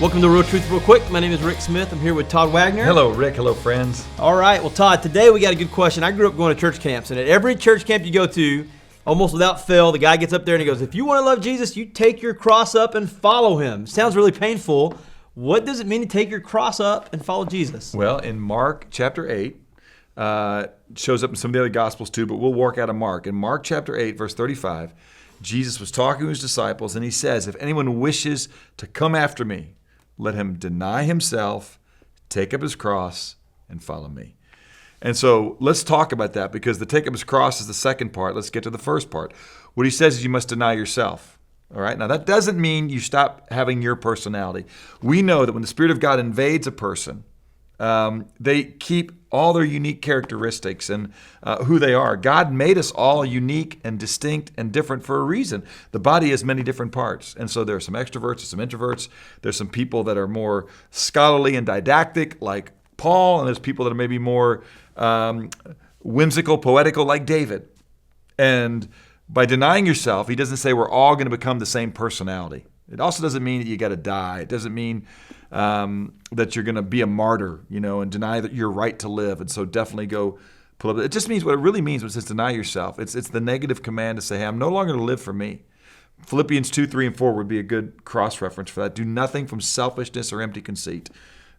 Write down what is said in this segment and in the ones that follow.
Welcome to Real Truth Real Quick. My name is Rick Smith. I'm here with Todd Wagner. Hello, Rick. Hello, friends. All right. Well, Todd, today we got a good question. I grew up going to church camps, and at every church camp you go to, almost without fail, the guy gets up there and he goes, if you want to love Jesus, you take your cross up and follow him. Sounds really painful. What does it mean to take your cross up and follow Jesus? Well, in Mark chapter 8, shows up in some of the other Gospels too, but we'll work out of Mark. In Mark chapter 8, verse 35, Jesus was talking to his disciples, and he says, if anyone wishes to come after me, let him deny himself, take up his cross, and follow me. And so let's talk about that, because the take up his cross is the second part. Let's get to the first part. What he says is you must deny yourself. All right. Now, that doesn't mean you stop having your personality. We know that when the Spirit of God invades a person, they keep all their unique characteristics and who they are. God made us all unique and distinct and different for a reason. The body has many different parts. And so there are some extroverts and some introverts. There's some people that are more scholarly and didactic, like Paul, and there's people that are maybe more whimsical, poetical, like David. And by denying yourself, he doesn't say we're all going to become the same personality. It also doesn't mean that you got to die. It doesn't mean that you're going to be a martyr, and deny that your right to live. And so definitely go pull up. It just means what it really means when it says deny yourself. It's the negative command to say, hey, I'm no longer going to live for me. Philippians 2, 3, and 4 would be a good cross-reference for that. Do nothing from selfishness or empty conceit.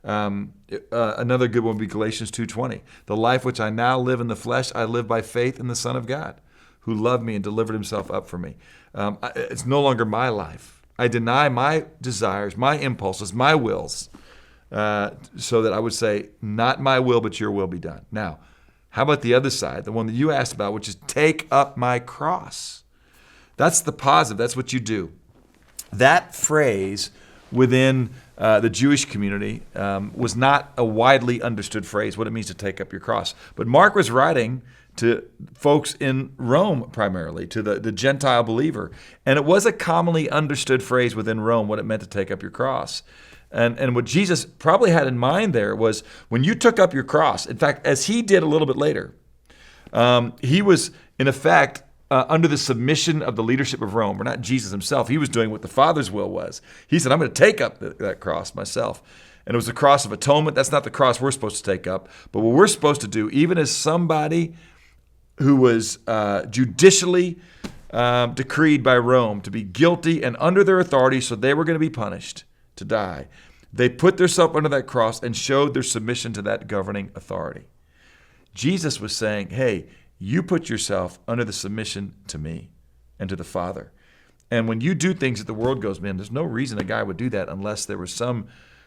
Another good one would be Galatians 2:20. The life which I now live in the flesh, I live by faith in the Son of God, who loved me and delivered himself up for me. It's no longer my life. I deny my desires, my impulses, my wills, so that I would say, not my will, but your will be done. Now, how about the other side, the one that you asked about, which is take up my cross? That's the positive. That's what you do. That phrase within the Jewish community was not a widely understood phrase, what it means to take up your cross. But Mark was writing to folks in Rome primarily, to the Gentile believer. And it was a commonly understood phrase within Rome, what it meant to take up your cross. And what Jesus probably had in mind there was when you took up your cross, in fact, as he did a little bit later, he was, in effect, under the submission of the leadership of Rome, or not Jesus himself. He was doing what the Father's will was. He said, I'm going to take up that cross myself. And it was the cross of atonement. That's not the cross we're supposed to take up. But what we're supposed to do, even as somebody who was judicially decreed by Rome to be guilty and under their authority, so they were going to be punished to die, they put themselves under that cross and showed their submission to that governing authority. Jesus was saying, hey, you put yourself under the submission to me and to the Father. And when you do things that the world goes, man, there's no reason a guy would do that unless there was some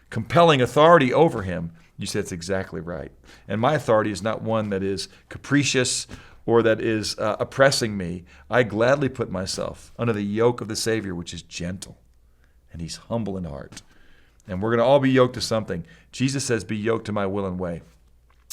compelling authority over him. You say it's exactly right. And my authority is not one that is capricious or that is oppressing me. I gladly put myself under the yoke of the Savior, which is gentle, and he's humble in heart. And we're going to all be yoked to something. Jesus says, be yoked to my will and way.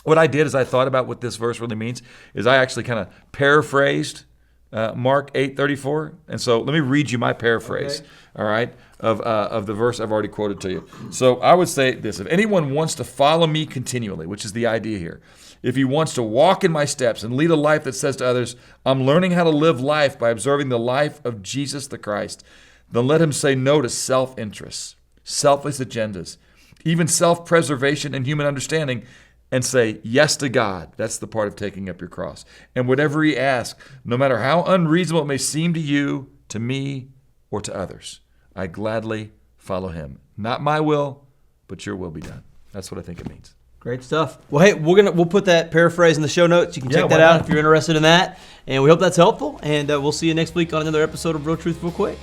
What I did as I thought about what this verse really means is I actually kind of paraphrased Mark 8:34. And so let me read you my paraphrase, okay, all right, of the verse I've already quoted to you. So I would say this: if anyone wants to follow me continually, which is the idea here, if he wants to walk in my steps and lead a life that says to others, I'm learning how to live life by observing the life of Jesus the Christ, then let him say no to self-interest, selfless agendas, even self-preservation and human understanding, and say yes to God. That's the part of taking up your cross. And whatever he asks, no matter how unreasonable it may seem to you, to me, or to others, I gladly follow him. Not my will, but your will be done. That's what I think it means. Great stuff. Well, hey, we'll put that paraphrase in the show notes. You can check that out if you're interested in that. And we hope that's helpful. And we'll see you next week on another episode of Real Truth Real Quick.